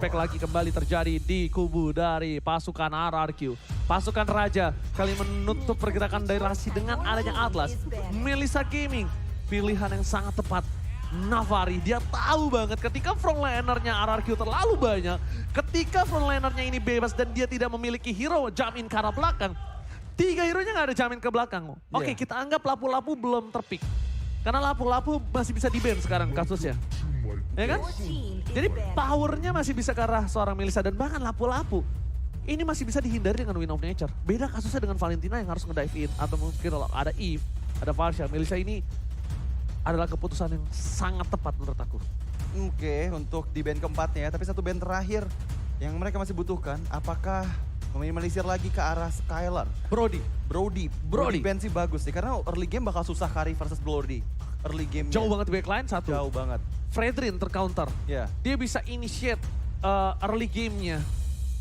Back lagi kembali terjadi di kubu dari pasukan RRQ. Pasukan Raja kali menutup pergerakan dari Rasi dengan adanya Atlas. Melissa Gaming, pilihan yang sangat tepat. Navari, dia tahu banget ketika frontlinernya RRQ terlalu banyak. Ketika frontlinernya ini bebas dan dia tidak memiliki hero jump in ke arah belakang. 3 hero-nya gak ada jamin ke belakang. Oke, kita anggap lapu-lapu belum terpick. Karena lapu-lapu masih bisa di-ban sekarang kasusnya. Ya kan? Jadi powernya masih bisa ke arah seorang Melissa dan bahkan lapu-lapu. Ini masih bisa dihindari dengan Wind of Nature. Beda kasusnya dengan Valentina yang harus nge-dive in. Atau mungkin kalau ada Eve, ada Varsha. Melissa ini adalah keputusan yang sangat tepat menurut aku. Oke, untuk di band keempatnya ya. Tapi satu band terakhir yang mereka masih butuhkan. Apakah meminimalisir lagi ke arah Skylar? Brody band sih bagus sih. Karena early game bakal susah Kari versus Brody. Early game Jauh banget di backline satu. Jauh banget. Fredrin tercounter. Ya. Dia bisa initiate early game-nya.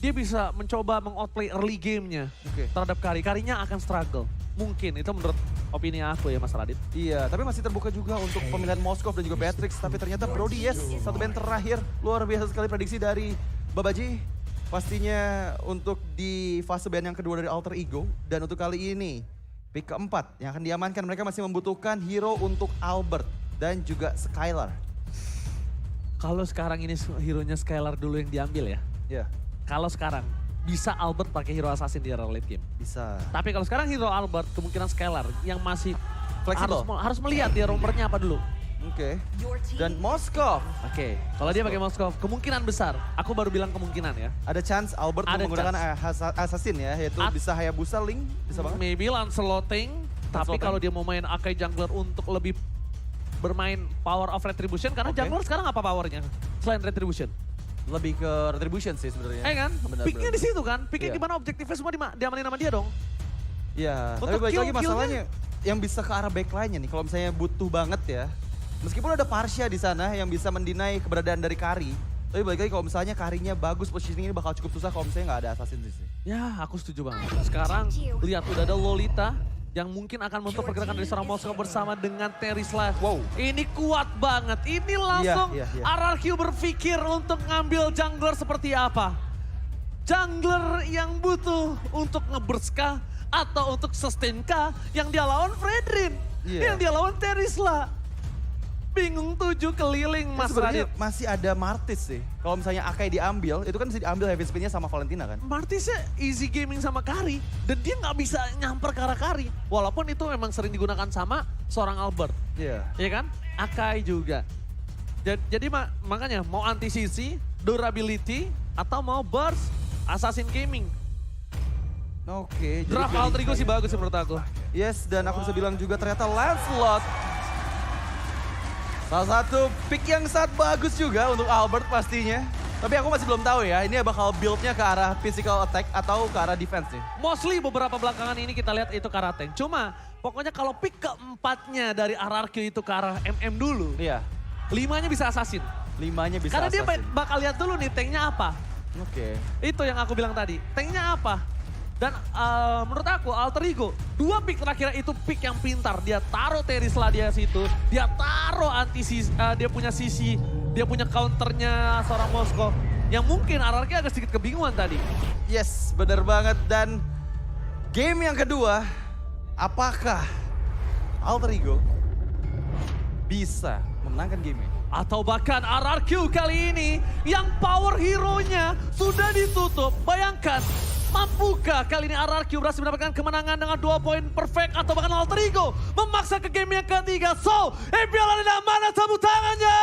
Dia bisa mencoba mengoutplay early game-nya terhadap Kari. Karinya akan struggle. Mungkin, itu menurut opini aku ya Mas Radit. Iya, tapi masih terbuka juga untuk pemilihan Moskov dan juga Beatrix. Tapi ternyata Brody, yes, satu band terakhir. Luar biasa sekali prediksi dari Babaji. Pastinya untuk di fase band yang kedua dari Alter Ego. Dan untuk kali ini, pick keempat yang akan diamankan. Mereka masih membutuhkan hero untuk Albert dan juga Skylar. Kalau sekarang ini hero-nya Skylar dulu yang diambil ya. Ya, Kalau sekarang bisa Albert pakai hero assassin di era late game. bisa. Tapi kalau sekarang hero Albert kemungkinan Skylar yang masih Fleksibel. harus melihat dia roamernya apa dulu. Oke. Dan Moskov. Oke, kalau dia pakai Moskov kemungkinan besar. Aku baru bilang kemungkinan ya. Ada chance Albert Ada menggunakan assassin ya, yaitu bisa Hayabusa, Link, bisa banget. Maybe Lanceloting, tapi Lanceloting. kalau dia mau main Akai jungler untuk lebih bermain power of retribution, karena jungler sekarang apa powernya selain retribution? Lebih ke retribution sih sebenarnya. Kan? Benar, Picknya benar. di situ kan? Picknya Iya. gimana objektifnya semua diamanin sama dia dong? Iya, tapi Untuk balik lagi kill-nya- masalahnya yang bisa ke arah backline-nya nih. Kalau misalnya butuh banget ya. Meskipun ada Parsha di sana yang bisa mendinai keberadaan dari Kari. Tapi balik lagi kalau misalnya Karinya bagus, positioning ini bakal cukup susah kalau misalnya nggak ada assassin sih. Ya, aku setuju banget. Sekarang lihat udah ada Lolita yang mungkin akan menutup pergerakan dari seorang Moskov bersama dengan Terisla. Wow. Ini kuat banget. Ini langsung Iya. RRQ berpikir untuk ngambil jungler seperti apa. Jungler yang butuh untuk nge-burst kah atau untuk sustain kah, yang dia lawan Fredrin, Iya. yang dia lawan Terisla. Bingung 7 keliling Mas Sebenarnya Radit. masih ada Martis sih. Kalau misalnya Akai diambil, itu kan bisa diambil heavy spin-nya sama Valentina kan. Martisnya easy gaming sama Kari dan dia nggak bisa nyamper ke arah Kari. Walaupun itu memang sering digunakan sama seorang Albert. Iya. Ya kan? Akai juga. Jadi makanya mau anti-CC, durability, atau mau burst, assassin gaming. Oke. jadi Draft pilih Alter Ego sih saya. bagus sih menurut aku. Yes, dan aku bisa bilang juga ternyata Lancelot. Salah satu pick yang sangat bagus juga untuk Albert pastinya. Tapi aku masih belum tahu ya, ini bakal build-nya ke arah physical attack atau ke arah defense nih. Mostly beberapa belakangan ini kita lihat itu ke arah tank. Cuma pokoknya kalau pick keempatnya dari RRQ itu ke arah MM dulu. Iya, 5-nya bisa assassin. 5-nya bisa Karena dia assassin. bakal lihat dulu nih tanknya apa. Oke. Itu yang aku bilang tadi, tanknya apa? Dan menurut aku Alter Ego, 2 pick terakhir itu pick yang pintar. Dia taruh Terisla dia situ, dia taruh dia punya sisi, dia punya counternya seorang Moskov. Yang mungkin RRQ agak sedikit kebingungan tadi. Yes, benar banget. Dan game yang kedua, apakah Alter Ego bisa memenangkan game ini? Atau bahkan RRQ kali ini yang power hero-nya sudah ditutup. Bayangkan, mampukah kali ini RRQ berhasil mendapatkan kemenangan dengan 2 poin perfect atau bahkan Alter Ego memaksa ke game yang ketiga. So, Epial Arena mana tepuk tangannya?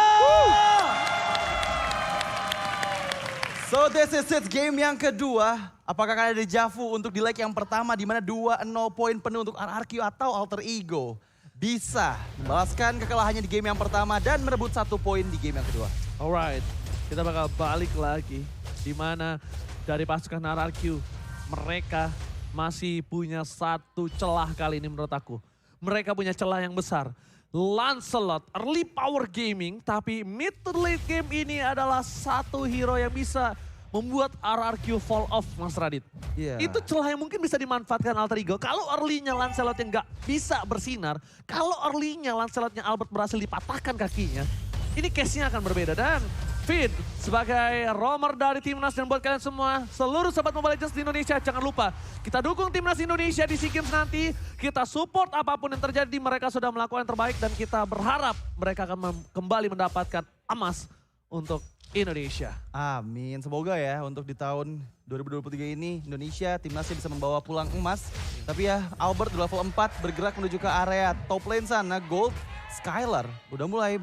So this is it, game yang kedua. Apakah akan ada dejavu untuk di leg yang pertama di mana 2-0 poin penuh untuk RRQ atau Alter Ego bisa membalaskan kekalahannya di game yang pertama dan merebut 1 poin di game yang kedua. Alright, kita bakal balik lagi. Di mana dari pasukan RRQ, mereka masih punya satu celah kali ini menurut aku. Mereka punya celah yang besar. Lancelot, early power gaming, tapi mid to late game ini adalah satu hero yang bisa membuat RRQ fall off, Mas Radit. Iya. Itu celah yang mungkin bisa dimanfaatkan Alter Ego. Kalau early-nya Lancelot yang nggak bisa bersinar, kalau early-nya Lancelotnya Albert berhasil dipatahkan kakinya, ini case-nya akan berbeda. Dan Finn sebagai roamer dari Timnas, dan buat kalian semua, seluruh sobat Mobile Legends di Indonesia, jangan lupa kita dukung Timnas Indonesia di SEA Games nanti. Kita support apapun yang terjadi, mereka sudah melakukan yang terbaik dan kita berharap mereka akan kembali mendapatkan emas untuk Indonesia. Amin, semoga ya untuk di tahun 2023 ini Indonesia Timnasnya bisa membawa pulang emas. Tapi ya Albert di level 4 bergerak menuju ke area top lane sana. Gold, Skylar udah mulai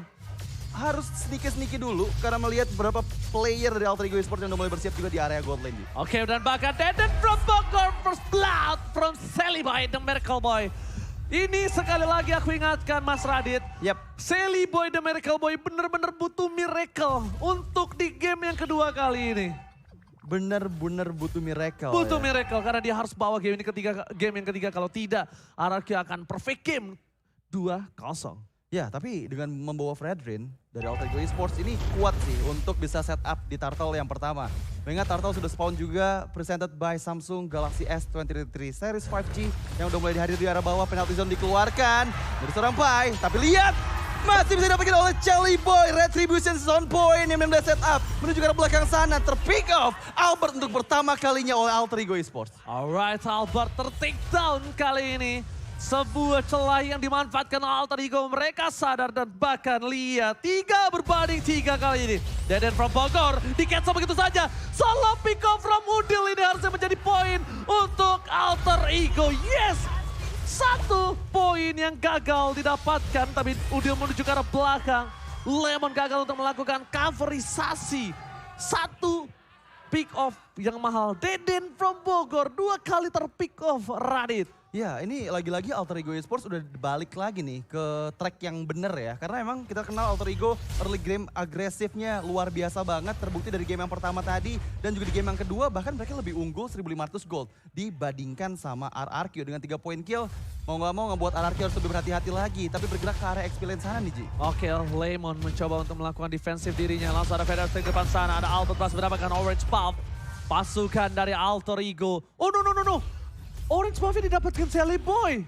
harus sneaky dulu karena melihat beberapa player dari Alter Ego Esports yang udah mulai bersiap juga di area gold lane. Oke, dan bahkan Deden from Bogor, first blood from Sally Boy, the Miracle Boy. Ini sekali lagi aku ingatkan Mas Radit. Yap. Sally Boy, the Miracle Boy bener-bener butuh miracle untuk di game yang kedua kali ini. Bener-bener butuh miracle. Butuh ya. miracle karena dia harus bawa game yang ketiga. Kalau tidak, RRQ akan perfect game 2-0. Ya, tapi dengan membawa Fredrin dari Alter Ego Esports ini kuat sih untuk bisa setup di Turtle yang pertama. Mengingat Turtle sudah spawn juga presented by Samsung Galaxy S23 series 5G yang udah mulai dihadir di arah bawah. Penalty zone dikeluarkan dari seorang Pai. Tapi lihat, masih bisa didapatkan oleh Charlie Boy. Retribution zone point yang sudah setup menuju ke arah belakang sana. Terpick off Albert untuk pertama kalinya oleh Alter Ego Esports. Alright, Albert ter-take down kali ini. Sebuah celah yang dimanfaatkan Alter Ego. Mereka sadar dan bahkan lihat 3 berbanding 3 kali ini. Deden from Bogor di-cancel begitu saja. Solo pick off from Udil ini harusnya menjadi poin untuk Alter Ego. Yes! 1 poin yang gagal didapatkan, tapi Udil menuju ke arah belakang. Lemon gagal untuk melakukan coverisasi. 1 pick off yang mahal. Deden from Bogor 2 kali ter-pick off Radit. Ya, ini lagi-lagi Alter Ego Esports udah balik lagi nih ke track yang bener ya. Karena emang kita kenal Alter Ego early game agresifnya luar biasa banget. Terbukti dari game yang pertama tadi dan juga di game yang kedua bahkan mereka lebih unggul 1500 gold dibandingkan sama RRQ dengan 3 poin kill. Mau gak mau ngebuat RRQ harus lebih berhati-hati lagi. Tapi bergerak ke area experience sana nih Ji. Oke, Lemon mencoba untuk melakukan defensif dirinya. Langsung ada Feder di depan sana. Ada Albert Bass mendapatkan orange buff. Pasukan dari Alter Ego. Oh no. Orange buff-nya didapatkan Sally Boy.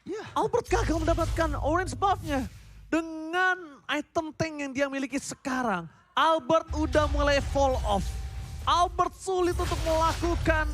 Ya. Albert gagal mendapatkan orange buff-nya. Dengan item tank yang dia miliki sekarang, Albert udah mulai fall off. Albert sulit untuk melakukan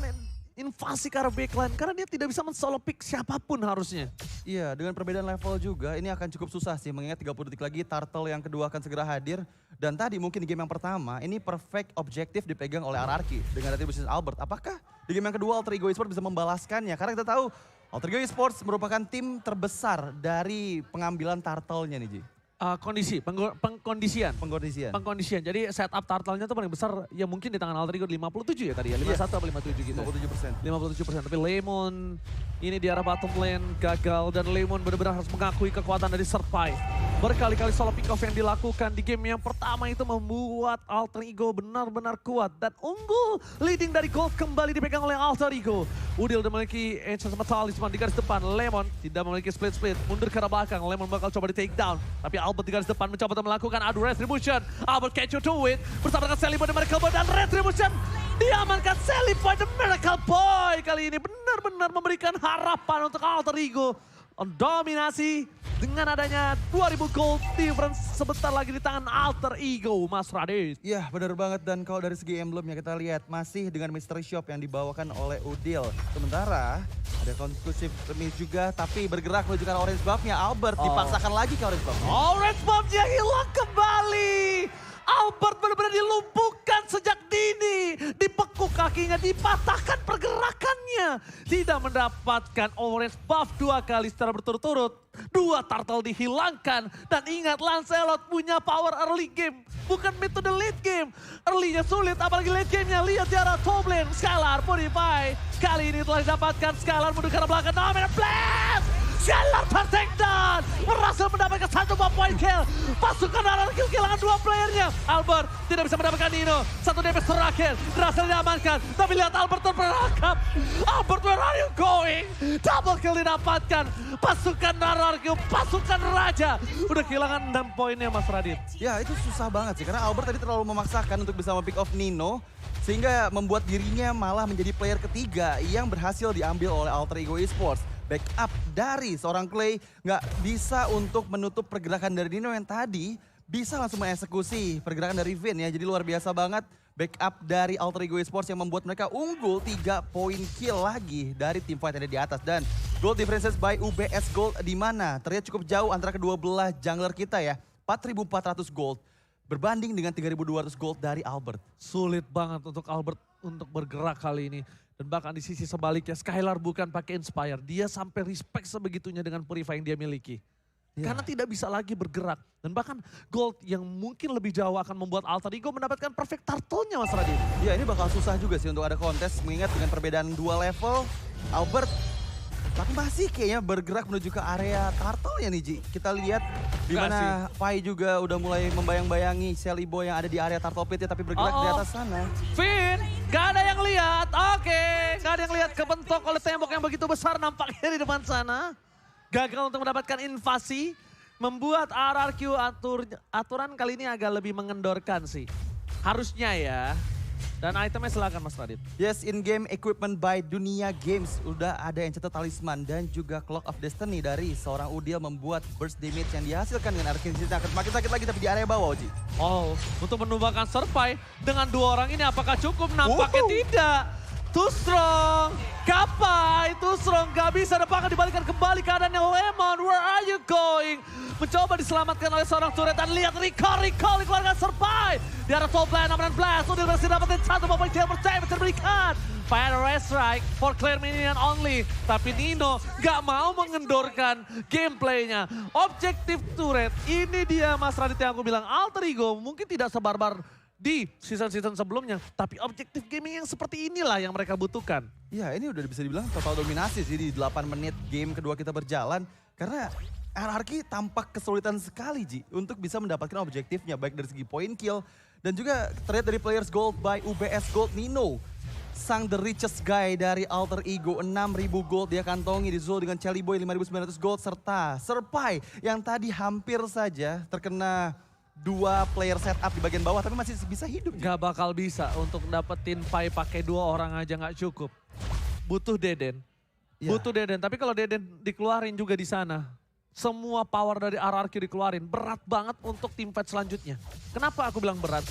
invasi ke arah backline karena dia tidak bisa men-solo pick siapapun harusnya. Iya, dengan perbedaan level juga ini akan cukup susah sih mengingat 30 detik lagi Turtle yang kedua akan segera hadir. Dan tadi mungkin di game yang pertama ini perfect objektif dipegang oleh RRQ dengan retribution Albert. Apakah di game yang kedua Alter Ego Esports bisa membalaskannya? Karena kita tahu Alter Ego Esports merupakan tim terbesar dari pengambilan Turtle-nya nih Ji. Pengkondisian. Pengkondisian. Jadi setup turtle-nya tuh paling besar ya mungkin di tangan Alter Ego 57 ya tadi ya. 51 atau 57 gitu. 57%. 57%. Tapi Lemon ini di arah bottom lane gagal dan Lemon benar-benar harus mengakui kekuatan dari Serpai. Berkali-kali solo pick off yang dilakukan di game yang pertama itu membuat Alter Ego benar-benar kuat dan unggul. Leading dari gold kembali dipegang oleh Alter Ego. Udil memiliki Ancient Talisman di garis depan. Lemon tidak memiliki split. Mundur ke arah belakang. Lemon bakal coba di take down. Tapi Albert di garis depan mencoba untuk melakukan adu Retribution. Albert catch you to it. Bersama dengan Sally Boy The Miracle Boy dan Retribution. Diamankan Sally Boy The Miracle Boy. Kali ini benar-benar memberikan harapan untuk Alter Ego. Dominasi dengan adanya 2000 gold difference sebentar lagi di tangan Alter Ego, Mas Radit. Iya benar banget, dan kalau dari segi emblemnya kita lihat masih dengan Mystery Shop yang dibawakan oleh Udil. Sementara ada Conclusive Remis juga tapi bergerak menuju ke orange buff-nya Albert. Dipaksakan lagi ke orange buff-nya. Orange buff-nya hilang kembali. Albert benar-benar dilumpuhkan sejak dini. Dipekuk kakinya, dipatahkan pergerakannya. Tidak mendapatkan orange buff 2 kali secara berturut-turut. 2 turtle dihilangkan. Dan ingat Lancelot punya power early game. Bukan mid to the late game. Early-nya sulit apalagi late game-nya. Lihat di arah top lane. Skylar modify. Kali ini telah didapatkan Skylar menuju ke arah belakang. Dominant blast! Skylar ter-take down. Berhasil mendapatkan 1 point kill. Pasukan RRQ kehilangan 2 playernya. Albert tidak bisa mendapatkan Nino. 1 DPS terakhir. Berhasil diamankan. Tapi lihat Albert terperangkap. Albert, where are you going? Double kill didapatkan. Pasukan RRQ, pasukan Raja. Udah kehilangan 6 poinnya Mas Radit. Ya itu susah banget sih karena Albert tadi terlalu memaksakan untuk bisa pick off Nino. Sehingga membuat dirinya malah menjadi player ketiga yang berhasil diambil oleh Alter Ego Esports. Backup dari seorang Clay nggak bisa untuk menutup pergerakan dari Nino yang tadi bisa langsung mengeksekusi pergerakan dari Vin ya. Jadi luar biasa banget backup dari Alter Ego Esports yang membuat mereka unggul 3 poin kill lagi dari tim fight yang ada di atas. Dan gold differences by UBS Gold di mana terlihat cukup jauh antara kedua belah jungler kita ya. 4.400 gold berbanding dengan 3.200 gold dari Albert. Sulit banget untuk Albert untuk bergerak kali ini. Dan bahkan di sisi sebaliknya Skylar bukan pakai Inspire. Dia sampai respect sebegitunya dengan Purify yang dia miliki. Karena tidak bisa lagi bergerak. Dan bahkan gold yang mungkin lebih jauh akan membuat Alter Ego mendapatkan perfect turtle-nya Mas Radit. Ya ini bakal susah juga sih untuk ada kontes mengingat dengan perbedaan 2 level. Albert tapi masih kayaknya bergerak menuju ke area turtle-nya nih Ji. Kita lihat di mana Pai juga udah mulai membayang-bayangi Shelly Boy yang ada di area turtle pit tapi bergerak di atas sana. Vin, gak ada yang lihat. Oke, gak ada yang lihat, kebentok oleh tembok yang begitu besar nampaknya di depan sana. Gagal untuk mendapatkan invasi, membuat RRQ aturan kali ini agak lebih mengendorkan sih. Harusnya ya. Dan itemnya silakan Mas Radit. Yes, in-game equipment by Dunia Games. Udah ada yang cetak talisman dan juga Clock of Destiny dari seorang Udil membuat burst damage yang dihasilkan dengan Arcane Shield akan semakin sakit lagi tapi di area bawah, Ji. Oh, untuk menumbangkan Survive dengan 2 orang ini apakah cukup? Nampaknya tidak. Too strong, Kapai, too strong, gak bisa dapat dibalikan kembali keadaannya Lemon, where are you going? Mencoba diselamatkan oleh seorang turret dan lihat recall dikeluarkan Survive. Di arah top lane, Amaran Blast, udah berhasil dapetin 1 poin kill percaya bisa diberikan. Fire Red Strike for clear minion only. Tapi Nino gak mau mengendorkan gameplaynya. Objektif turret, ini dia Mas Radit yang aku bilang, Alter Ego mungkin tidak sebarbar di season-season sebelumnya. Tapi objektif gaming yang seperti inilah yang mereka butuhkan. Ya ini udah bisa dibilang total dominasi sih di 8 menit game kedua kita berjalan. Karena RRQ tampak kesulitan sekali Ji untuk bisa mendapatkan objektifnya. Baik dari segi point kill dan juga terlihat dari players gold by UBS Gold Nino. Sang the richest guy dari Alter Ego, 6.000 gold dia kantongi di Zul dengan Shelly Boy 5.900 gold. Serta Serpai yang tadi hampir saja terkena 2 player setup di bagian bawah tapi masih bisa hidup. Gak bakal bisa untuk dapetin Pai pakai 2 orang aja gak cukup. Butuh Deden. Butuh Deden, tapi kalau Deden dikeluarin juga di sana. Semua power dari RRQ dikeluarin, berat banget untuk tim fight selanjutnya. Kenapa aku bilang berat?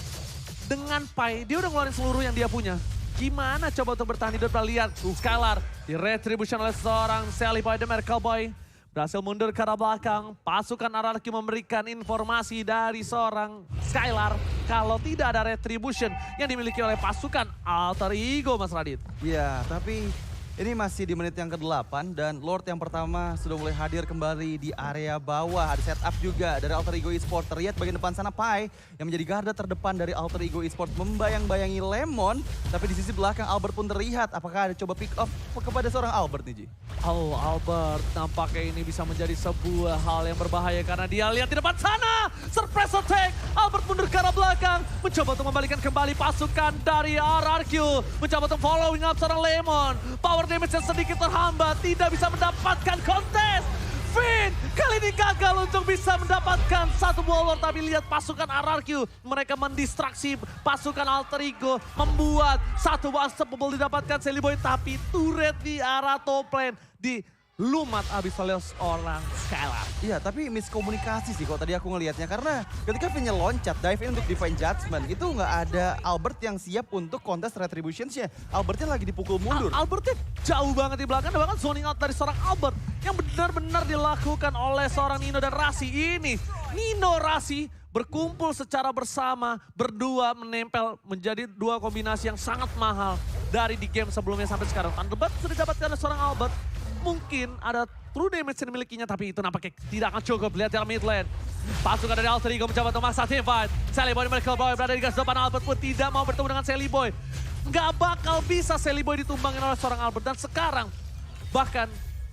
Dengan Pai, dia udah ngeluarin seluruh yang dia punya. Gimana coba untuk bertahan hidup? Lihat Skylar di retribution oleh seorang Shelly Boy, The Miracle Boy. Berhasil mundur ke arah belakang, pasukan RRQ memberikan informasi dari seorang Skylar kalau tidak ada retribution yang dimiliki oleh pasukan Alter Ego Mas Radit. Ya, tapi ini masih di menit yang ke-8 dan Lord yang pertama sudah mulai hadir kembali di area bawah. Ada setup juga dari Alter Ego Esports. Terlihat bagian depan sana Pai yang menjadi garda terdepan dari Alter Ego Esports membayang-bayangi Lemon. Tapi di sisi belakang Albert pun terlihat. Apakah ada coba pick off kepada seorang Albert nih Ji? Oh Albert, nampaknya ini bisa menjadi sebuah hal yang berbahaya karena dia lihat di depan sana. Surprise attack, Albert mundur ke arah belakang. Mencoba untuk membalikan kembali pasukan dari RRQ. Mencoba untuk following up seorang Lemon. Power damage yang sedikit terhambat, tidak bisa mendapatkan kontes. Vin kali ini gagal untuk bisa mendapatkan 1 buah lord. Tapi lihat pasukan RRQ, mereka mendistraksi pasukan Alter Ego. Membuat 1 buah unstoppable didapatkan Shelly Boy. Tapi turret di arah top lane dilumat abis oleh seorang Skylar. Iya, tapi miskomunikasi sih kalau tadi aku ngelihatnya. Karena ketika Vinnya loncat, dive in untuk Divine Judgment, itu nggak ada Albert yang siap untuk kontes retributions-nya. Albertnya lagi dipukul mundur. Albertnya jauh banget di belakang, bahkan zoning out dari seorang Albert yang benar-benar dilakukan oleh seorang Nino dan Rasi. Ini Nino Rasi berkumpul secara bersama, berdua menempel menjadi 2 kombinasi yang sangat mahal dari di game sebelumnya sampai sekarang. Thunderbolt sudah didapatkan oleh seorang Albert. Mungkin ada true damage yang dimilikinya, tapi itu nampaknya tidak akan cukup. Lihat di mid lane. Pasukan dari Alter Ego mencoba untuk memaksa team fight. Shelly Boy dan Miracle Boy berada di garis depan. Albert pun tidak mau bertemu dengan Shelly Boy. Nggak bakal bisa Shelly Boy ditumbangin oleh seorang Albert. Dan sekarang bahkan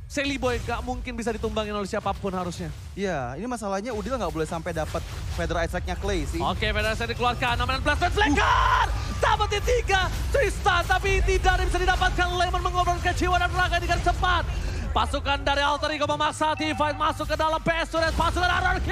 Shelly Boy gak mungkin bisa ditumbangin oleh siapapun harusnya. Iya, ini masalahnya Udil nggak boleh sampai dapat Feather Attack-nya Clay sih. Oke, Feather Attack dikeluarkan. Amaran Blast Flicker! Dapetin 3 Tristan, tapi tidak ada yang bisa didapatkan. Lemon mengorbankan jiwa dan raga dengan cepat. Pasukan dari Alter Ego memaksa T-Fight masuk ke dalam PS Turret. Pasukan RRQ.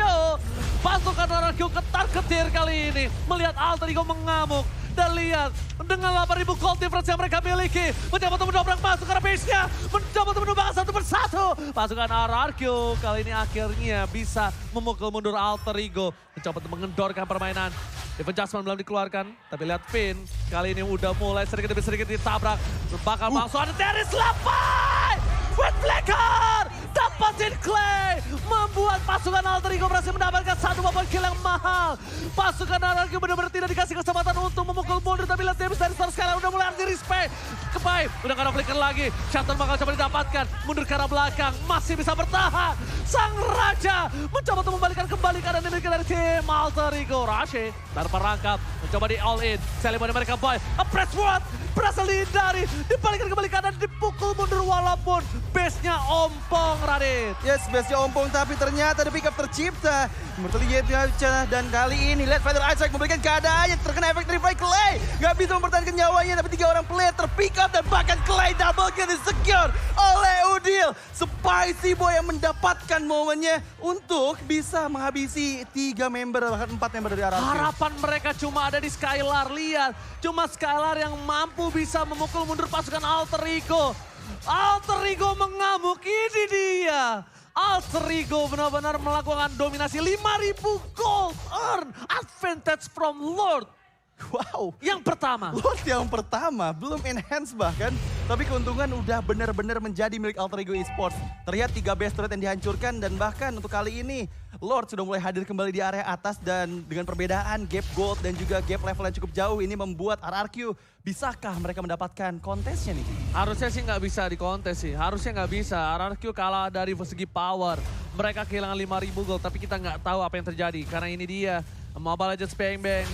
Pasukan RRQ ketar-ketir kali ini. Melihat Alter Ego mengamuk. Dan lihat, dengan 8.000 gold difference yang mereka miliki, mencoba untuk mendobrak masuk ke base-nya, mencoba untuk menumbangkan satu persatu. Pasukan RRQ kali ini akhirnya bisa memukul mundur Alter Ego, mencoba untuk mengendorkan permainan. Even Jasmine belum dikeluarkan, tapi lihat Finn kali ini udah mulai sedikit demi sedikit ditabrak. Bakal langsung ada Darius Lepai! Windbreaker! Dapatin Clay! Membuat pasukan Alter Ego berhasil mendapatkan satu poin kill yang mahal. Pasukan RRQ benar-benar tidak dikasih kesempatan untuk memukul mundur, tapi lihat damage dari Star Skylar udah mulai anti-respect. Kepai, udah gak ada flicker lagi. Shelton bakal coba didapatkan, mundur ke arah belakang, masih bisa bertahan. Sang Raja mencoba untuk membalikan kembali keadaan dimiliki dari tim Alter Ego. Rashe tanpa rangkap, mencoba di all in. Selimani mereka boy, a press what? Berhasil dihindari, dibalikan kembali keadaan, dipukul mundur walaupun base-nya ompong, Radit. Yes, base-nya ompong, tapi ternyata ada pick up tercipta. Terlihat dan kali ini lihat Feather Isaac memberikan keadaannya, terkena efek dari Clay. Gak bisa mempertahankan nyawanya, tapi 3 orang player terpick up dan bahkan Clay double kill di-secure oleh Udil. Spicy Boy yang mendapatkan momennya untuk bisa menghabisi 3 member, bahkan 4 member dari RRQ. Harapan mereka cuma ada di Skylar, lihat. Cuma Skylar yang mampu bisa memukul mundur pasukan Alter Ego. Alter Ego mengamuk, ini dia. Alter Ego benar-benar melakukan dominasi 5.000 gold earn advantage from Lord. Wow. Yang pertama. Lord yang pertama, belum enhance bahkan. Tapi keuntungan udah benar-benar menjadi milik Alter Ego Esports. Terlihat 3 base turret yang dihancurkan dan bahkan untuk kali ini Lord sudah mulai hadir kembali di area atas dan dengan perbedaan gap gold dan juga gap level yang cukup jauh ini membuat RRQ bisakah mereka mendapatkan kontesnya nih? Harusnya sih nggak bisa di kontes sih, harusnya nggak bisa. RRQ kalah dari segi power. Mereka kehilangan 5.000 gold tapi kita nggak tahu apa yang terjadi. Karena ini dia, Mobile Legends Bang Bang.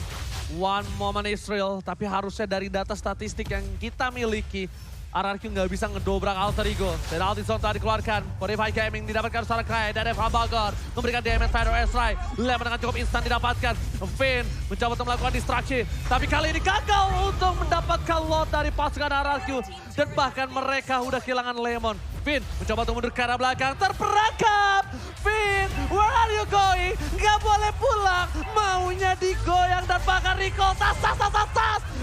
One moment Israel, tapi harusnya dari data statistik yang kita miliki, RRQ nggak bisa ngedobrak Alter Ego. Dan Alti Zone telah dikeluarkan, Fortify Gaming didapatkan secara Clay dan Evan Bagor memberikan damage Fire S-Ray. Lem dengan cukup instan didapatkan. Finn mencoba untuk melakukan distraksi, tapi kali ini gagal untuk mendapatkan load dari pasukan RRQ. Dan bahkan mereka udah kehilangan Lemon. Finn mencoba untuk mundur ke arah belakang, terperangkap. Finn, where are you going? Gak boleh pulang, maunya digoyang dan bahkan recall. Tas.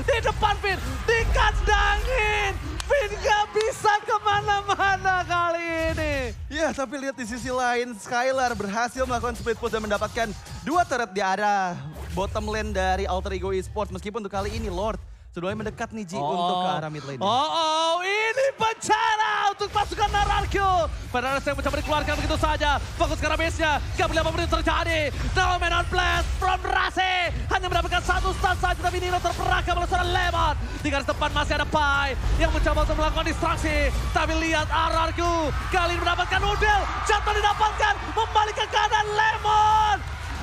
Di depan Finn, dikandangin. Finn gak bisa kemana-mana kali ini. Ya, tapi lihat di sisi lain, Skylar berhasil melakukan split push dan mendapatkan 2 turret di arah bottom lane dari Alter Ego Esports. Meskipun untuk kali ini Lord sudah mulai mendekat nih Ji untuk ke arah mid lane. Ini bencana untuk pasukan RRQ. Padahal yang mencoba dikeluarkan begitu saja. Fokus ke arah base-nya. Gak boleh apa yang terjadi. Phenomenon blast from Rase. Hanya mendapatkan 1 stun saja. Tapi Nino terperangkap oleh seorang Lemon. Di garis depan masih ada Pai yang mencoba untuk melakukan distraksi. Tapi lihat RRQ kali ini mendapatkan Udel. Jatuh didapatkan. Membalikkan keadaan Lemon.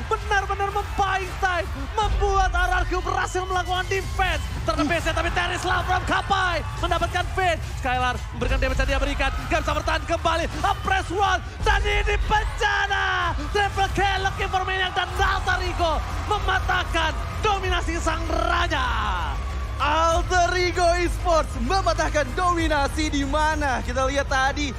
Benar-benar membaik time, membuat RRQ berhasil melakukan defense. Terdepisnya tapi Teris Love from Kapai mendapatkan Finn. Skylar memberikan damage yang dia berikan, gak bisa bertahan kembali. A press one, dan ini bencana. Triple kill, looking for Maniac dan Alter Ego mematahkan dominasi sang raja. Alter Ego Esports mematahkan dominasi di mana kita lihat tadi